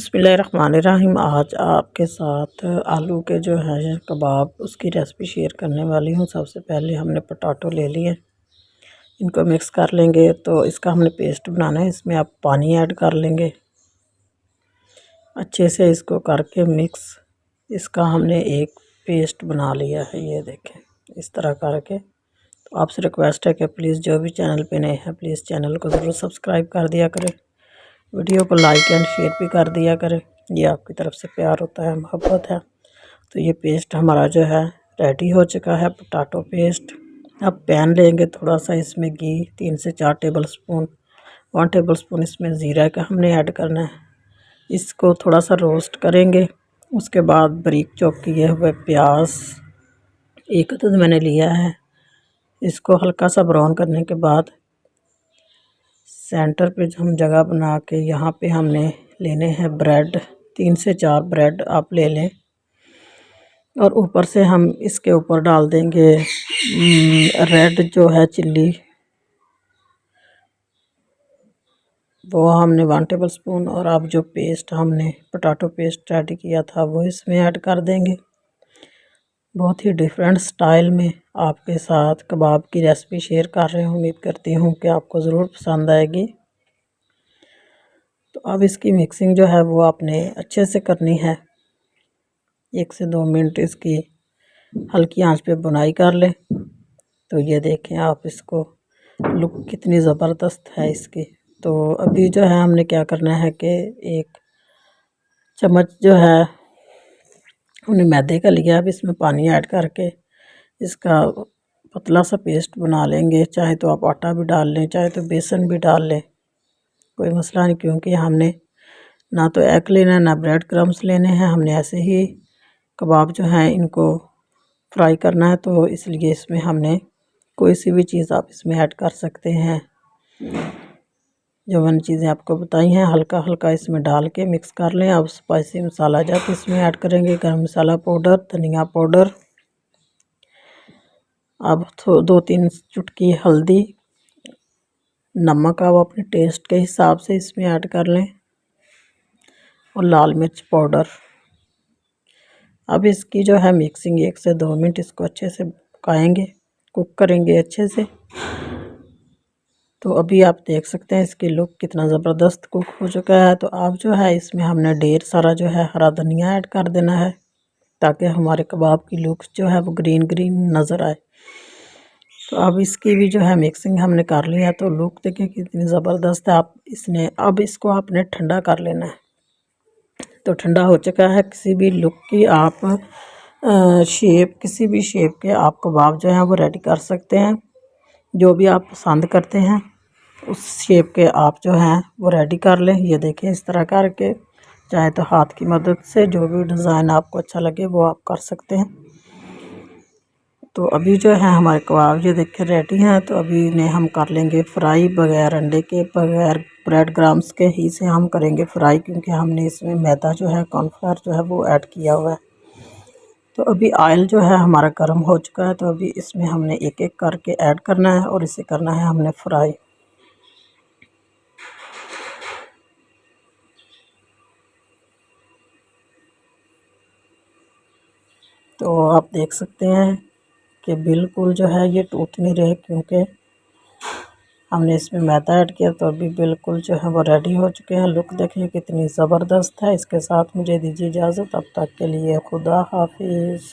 बिस्मिल्लाहिर्रहमानिर्रहीम। आज आपके साथ आलू के जो है कबाब उसकी रेसिपी शेयर करने वाली हूँ। सबसे पहले हमने पोटैटो ले लिए, इनको मिक्स कर लेंगे। तो इसका हमने पेस्ट बनाना है। इसमें आप पानी ऐड कर लेंगे, अच्छे से इसको करके मिक्स। इसका हमने एक पेस्ट बना लिया है, ये देखें इस तरह करके। तो आपसे रिक्वेस्ट है कि प्लीज़ जो भी चैनल पे नए हैं प्लीज़ चैनल को ज़रूर सब्सक्राइब कर दिया करें, वीडियो को लाइक एंड शेयर भी कर दिया करें। ये आपकी तरफ से प्यार होता है, मोहब्बत है। तो ये पेस्ट हमारा जो है रेडी हो चुका है, पोटैटो पेस्ट। अब पैन लेंगे, थोड़ा सा इसमें घी 3 से 4 टेबल स्पून, 1 टेबल स्पून इसमें ज़ीरा का हमने ऐड करना है। इसको थोड़ा सा रोस्ट करेंगे। उसके बाद बारीक चॉप किए हुए प्याज 1 अदद मैंने लिया है। इसको हल्का सा ब्राउन करने के बाद सेंटर पे हम जगह बना के यहाँ पे हमने लेने हैं ब्रेड, 3 से 4 ब्रेड आप ले लें। और ऊपर से हम इसके ऊपर डाल देंगे रेड जो है चिल्ली, वो हमने 1 टेबल स्पून। और अब जो पेस्ट हमने पोटैटो पेस्ट रेडी किया था वो इसमें ऐड कर देंगे। बहुत ही डिफरेंट स्टाइल में आपके साथ कबाब की रेसिपी शेयर कर रहे हैं। उम्मीद करती हूँ कि आपको ज़रूर पसंद आएगी। तो अब इसकी मिक्सिंग जो है वो आपने अच्छे से करनी है। 1 से 2 मिनट इसकी हल्की आंच पे बुनाई कर लें। तो ये देखें आप, इसको लुक कितनी ज़बरदस्त है इसकी। तो अभी जो है हमने क्या करना है कि 1 चम्मच जो है हमने मैदे का लिया। अब इसमें पानी ऐड करके इसका पतला सा पेस्ट बना लेंगे। चाहे तो आप आटा भी डाल लें, चाहे तो बेसन भी डाल लें, कोई मसला नहीं। क्योंकि हमने ना तो एग लेना है ना ब्रेड क्रम्स लेने हैं, हमने ऐसे ही कबाब जो हैं इनको फ्राई करना है। तो इसलिए इसमें हमने कोई सी भी चीज़ आप इसमें ऐड कर सकते हैं। जो मैंने चीज़ें आपको बताई हैं हल्का हल्का इसमें डाल के मिक्स कर लें। अब स्पाइसी मसाला जाके इसमें ऐड करेंगे, गरम मसाला पाउडर, धनिया पाउडर। अब 2-3 चुटकी हल्दी, नमक आप अपने टेस्ट के हिसाब से इसमें ऐड कर लें, और लाल मिर्च पाउडर। अब इसकी जो है मिक्सिंग 1 से 2 मिनट इसको अच्छे से पकाएंगे, कुक करेंगे अच्छे से। तो अभी आप देख सकते हैं इसकी लुक कितना ज़बरदस्त कुक हो चुका है। तो अब जो है इसमें हमने ढेर सारा जो है हरा धनिया ऐड कर देना है, ताकि हमारे कबाब की लुक जो है वो ग्रीन ग्रीन नज़र आए। तो अब इसकी भी जो है मिक्सिंग हमने कर लिया है। तो लुक देखिए कितनी ज़बरदस्त है। अब इसको आपने ठंडा कर लेना है। तो ठंडा हो चुका है। किसी भी लुक की आप किसी भी शेप के आप कबाब जो हैं वो रेडी कर सकते हैं। जो भी आप पसंद करते हैं उस शेप के आप जो हैं वो रेडी कर लें। ये देखिए इस तरह करके, चाहे तो हाथ की मदद से जो भी डिज़ाइन आपको अच्छा लगे वो आप कर सकते हैं। तो अभी जो है हमारे कबाब ये देखिए रेडी हैं। तो अभी इन्हें हम कर लेंगे फ्राई, बगैर अंडे के, बगैर ब्रेड क्रम्स के ही से हम करेंगे फ्राई। क्योंकि हमने इसमें मैदा जो है कॉर्नफ्लावर जो है वो ऐड किया हुआ है। तो अभी ऑयल जो है हमारा गर्म हो चुका है। तो अभी इसमें हमने एक एक करके ऐड करना है और इसे करना है हमने फ्राई। तो आप देख सकते हैं कि बिल्कुल जो है ये टूट नहीं रहे, क्योंकि हमने इसमें मैदा ऐड किया। तो अभी बिल्कुल जो है वो रेडी हो चुके हैं। लुक देखिए कितनी ज़बरदस्त है। इसके साथ मुझे दीजिए इजाज़त। अब तक के लिए खुदा हाफिज़।